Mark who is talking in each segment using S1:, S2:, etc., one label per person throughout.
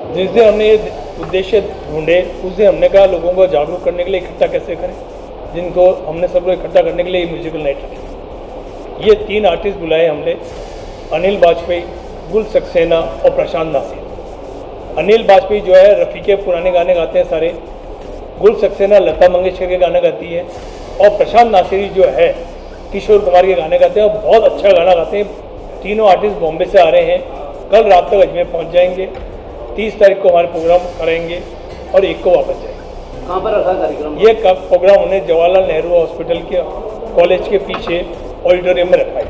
S1: जिस दिन हमने ये उद्देश्य ढूंढे उस दिन हमने कहा लोगों को जागरूक करने के लिए इकट्ठा कैसे करें, जिनको हमने सब लोग इकट्ठा करने के लिए म्यूजिकल नाइट रखी। ये 3 आर्टिस्ट बुलाए हमने, अनिल बाजपेयी, गुल सक्सेना और प्रशांत नासिर। अनिल बाजपेयी जो है रफ़ी के पुराने गाने गाते हैं सारे, गुल सक्सेना लता मंगेशकर के गाने गाती है और प्रशांत नासिर जो है किशोर कुमार के गाने गाते हैं और बहुत अच्छा गाना गाते हैं। तीनों आर्टिस्ट बॉम्बे से आ रहे हैं, कल रात तक अजमेर पहुंच जाएंगे। 30 तारीख को हमारे प्रोग्राम करेंगे और 1 को वापस जाएंगे।
S2: कहाँ पर रखा कार्यक्रम?
S1: ये प्रोग्राम उन्हें जवाहरलाल नेहरू हॉस्पिटल के कॉलेज के पीछे ऑडिटोरियम में रखा है।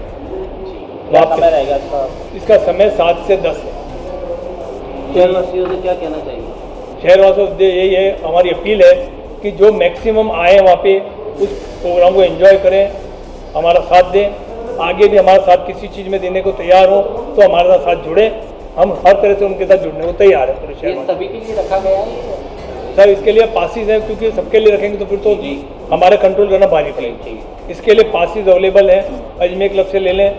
S2: क्या समय रहेगा
S1: इसका समय 7 से 10 है।
S2: शहरवासियों से क्या कहना चाहिए?
S1: शहरवासियों से यही है, हमारी अपील है कि जो मैक्सिमम आए वहाँ पे उस प्रोग्राम को एंजॉय करें, हमारा साथ दें। आगे भी हमारा साथ किसी चीज़ में देने को तैयार हो तो हमारे साथ जुड़े। हम हर तरह से उनके साथ जुड़ने को तैयार है पूरे शहर में।
S2: सभी के लिए रखा गया है
S1: सर, इसके लिए पासिस हैं, क्योंकि सबके लिए रखेंगे तो फिर तो हमारे कंट्रोल करना भारी पड़ेगा। इसके लिए पासिस अवेलेबल हैं, अजमेर क्लब से ले लें,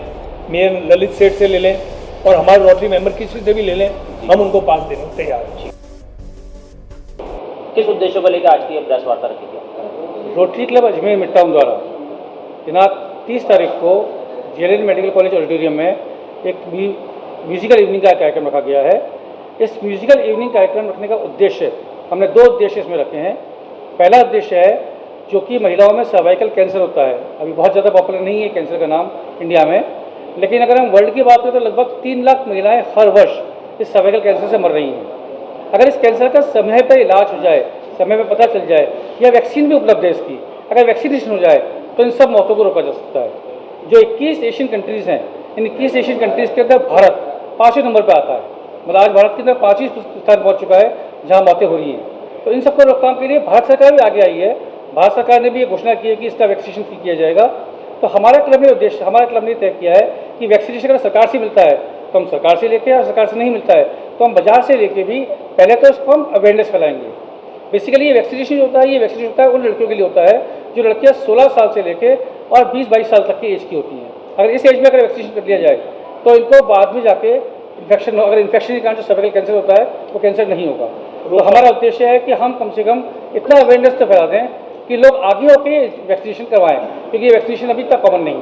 S1: मेयर ललित सेठ से ले लें और हमारे रोटरी मेंबर किसी से भी ले लें, हम उनको पास देने को तैयार हैं।
S2: किस उद्देश्य को लेकर आज की प्रेस वार्ता रखी गई?
S3: Rotary club Ajmer mid town द्वारा दिनांक 30 तारीख को JLN मेडिकल कॉलेज ऑडिटोरियम में एक म्यूजिकल इवनिंग का कार्यक्रम रखा गया है। इस म्यूजिकल इवनिंग कार्यक्रम रखने का उद्देश्य, हमने 2 उद्देश्य इसमें रखे हैं। पहला उद्देश्य है जो कि महिलाओं में सर्वाइकल कैंसर होता है, अभी बहुत ज़्यादा पॉपुलर नहीं है कैंसर का नाम इंडिया में, लेकिन अगर हम वर्ल्ड की बात करें तो लगभग 3 लाख महिलाएं हर वर्ष इस सर्वाइकल कैंसर से मर रही हैं। अगर इस कैंसर का समय पर इलाज हो जाए, समय पर पता चल जाए, या वैक्सीन भी उपलब्ध है इसकी, अगर वैक्सीनेशन हो जाए तो इन सब मौतों को रोका जा सकता है। जो 21 एशियन कंट्रीज़ हैं, इन 21 एशियन कंट्रीज़ के अंदर भारत 5वें नंबर पर आता है। मतलब आज भारत के अंदर 5वीं स्थान पहुँच चुका है जहाँ मौतें हो रही हैं। तो इन सबको रोकथाम के लिए भारत सरकार भी आगे आई है। भारत सरकार ने भी ये घोषणा की है कि इसका वैक्सीनेशन किया जाएगा। तो हमारा क्लब ने उद्देश्य, हमारा क्लब ने तय किया है कि वैक्सीनेशन अगर सरकार से मिलता है तो हम सरकार से लेके, और सरकार से नहीं मिलता है तो हम बाजार से लेके भी पहले तो इसको हम अवेयरनेस फैलाएंगे। बेसिकली ये वैक्सीनेशन जो होता है, ये वैक्सीनेशन होता है उन लड़कियों के लिए होता है जो लड़कियां 16 साल से लेके और 20-22 साल तक की एज की होती हैं। अगर इस एज में अगर वैक्सीनेशन कर लिया जाए तो इनको बाद में जाके इन्फेक्शन, अगर इन्फेक्शन के कारण जो सर्वाइकल कैंसर होता है वो कैंसर नहीं होगा। तो हमारा उद्देश्य है कि हम कम से कम इतना अवेयरनेस तो फैला दें कि लोग आगे होकर वैक्सीनेशन करवाएं, क्योंकि ये वैक्सीनेशन अभी तक कॉमन नहीं है।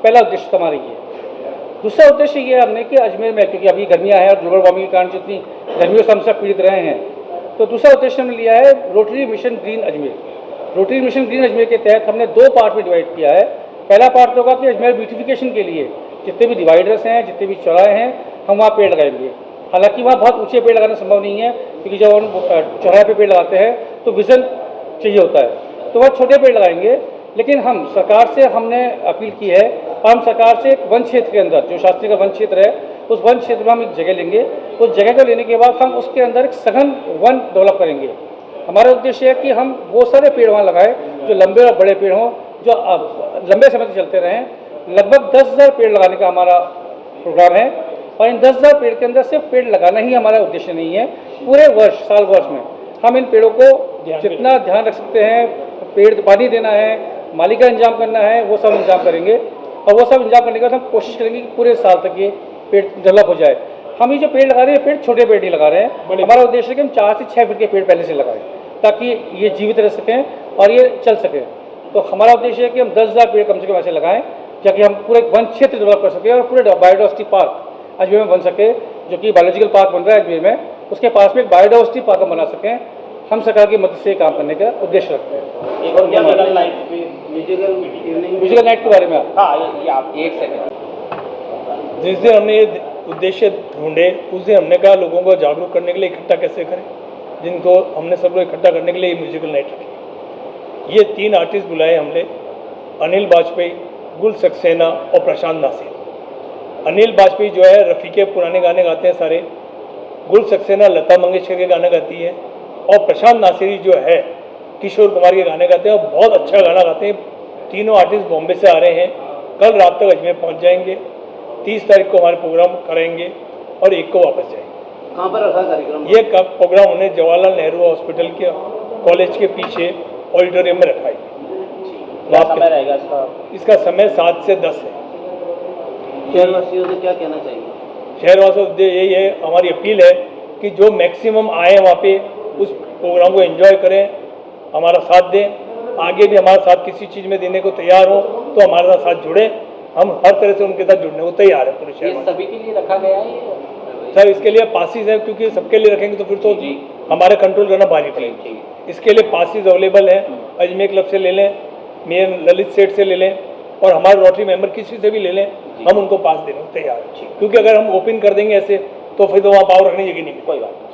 S3: पहला उद्देश्य हमारा ये है। दूसरा उद्देश्य ये है हमने कि अजमेर में, क्योंकि अभी गर्मियाँ हैं और ग्लोबल वार्मिंग के कारण जितनी गर्मियों से हम सब पीड़ित रहे हैं, तो दूसरा उद्देश्य हमने लिया है rotary mission green Ajmer. Rotary mission green Ajmer के तहत हमने 2 पार्ट में डिवाइड किया है। पहला पार्ट होगा कि अजमेर ब्यूटिफिकेशन के लिए जितने भी डिवाइडर्स हैं, जितने भी चौराहे हैं, हम वहाँ पेड़ लगाएंगे। हालांकि वहाँ बहुत ऊंचे पेड़ लगाना संभव नहीं है, क्योंकि जब हम चौराहे पे पेड़ लगाते हैं तो विजन चाहिए होता है, तो वहाँ छोटे पेड़ लगाएंगे। लेकिन हम सरकार से हमने अपील की है, और हम सरकार से एक वन क्षेत्र के अंदर, जो शास्त्री का वन क्षेत्र है, उस वन क्षेत्र में हम एक जगह लेंगे। उस जगह को लेने के बाद हम उसके अंदर एक सघन वन डेवलप करेंगे। हमारा उद्देश्य है कि हम वो सारे पेड़ वहाँ लगाएं जो लंबे और बड़े पेड़ हों, जो लंबे समय से चलते रहें। लगभग 10,000 पेड़ लगाने का हमारा प्रोग्राम है, और इन 10,000 पेड़ के अंदर सिर्फ पेड़ लगाना ही हमारा उद्देश्य नहीं है। पूरे वर्ष, साल वर्ष में हम इन पेड़ों को जितना ध्यान रख सकते हैं, पेड़ पानी देना है, माली का इंतजाम करना है, वो सब इंतजाम करेंगे। और वो सब इंतजाम करने के बाद हम कोशिश करेंगे कि पूरे साल तक ये पेड़ डेवलप हो जाए। हम ये जो पेड़ लगा रहे हैं, पेड़ छोटे पेड़ ही लगा रहे हैं। हमारा उद्देश्य है कि हम 4 से 6 फीट के पेड़ पहले से लगाएं, ताकि ये जीवित रह सकें और ये चल सकें। तो हमारा उद्देश्य है कि हम 10,000 पेड़ कम से कम ऐसे लगाएं, ताकि हम पूरे वन क्षेत्र डेवलप कर सकें और पूरे बायोडाइवर्सिटी पार्क अजमेर में बन सके, जो कि बायोलॉजिकल पार्क बन रहा है अजमेर में, उसके पास में एक बायोडाइवर्सिटी पार्क हम बना सकें। हम सरकार की मदद से काम करने का उद्देश्य रखते हैं।
S2: एक और म्यूजिकल नाइट
S3: के बारे में
S2: ये आप 1 सेकंड।
S1: जिस दिन हमने ये उद्देश्य ढूंढे उस दिन हमने कहा लोगों को जागरूक करने के लिए इकट्ठा कैसे करें, जिनको हमने सब लोग इकट्ठा करने के लिए म्यूजिकल नाइट रखी। ये 3 आर्टिस्ट बुलाए हमने, अनिल बाजपेयी, गुल सक्सेना और प्रशांत नासिर। अनिल बाजपेयी जो है रफ़ी के पुराने गाने गाते हैं सारे, गुल सक्सेना लता मंगेशकर के गाने गाती है और प्रशांत नासिर जो है किशोर कुमार के गाने गाते हैं और बहुत अच्छा गाना गाते हैं। तीनों आर्टिस्ट बॉम्बे से आ रहे हैं, कल रात तक अजमेर पहुंच जाएंगे। 30 तारीख को हमारे प्रोग्राम करेंगे और 1 को वापस जाएंगे।
S2: कहाँ पर रखा कार्यक्रम?
S1: ये प्रोग्राम उन्हें जवाहरलाल नेहरू हॉस्पिटल के कॉलेज के पीछे ऑडिटोरियम में रखा है।
S2: क्या समय रहेगा
S1: इसका समय 7 से 10 है।
S2: शहरवासियों से क्या कहना चाहिए?
S1: शहरवासियों से यही है, हमारी अपील है कि जो मैक्सिमम आए वहाँ पे उस प्रोग्राम को एंजॉय करें, हमारा साथ दें, आगे भी हमारा साथ किसी चीज़ में देने को तैयार हो तो हमारे साथ जुड़े। हम हर तरह से उनके साथ जुड़ने को तैयार है पूरे शहर
S2: ये
S1: में।
S2: सभी के लिए रखा गया है ये?
S1: सर इसके लिए पासिस है, क्योंकि सबके लिए रखेंगे तो फिर तो
S2: जी।
S1: हमारे कंट्रोल करना भारी पड़ेगी। इसके लिए पासिस अवेलेबल है, अजमेर क्लब से ले लें, मेयर ललित सेठ से ले लें, और हमारे रोटरी मेंबर किसी से भी ले लें, हम उनको पास देने को तैयार हैं। क्योंकि अगर हम ओपन कर देंगे ऐसे तो फिर तो वहाँ पावर रखने की जगह नहीं मिलेगी।
S2: कोई बात नहीं।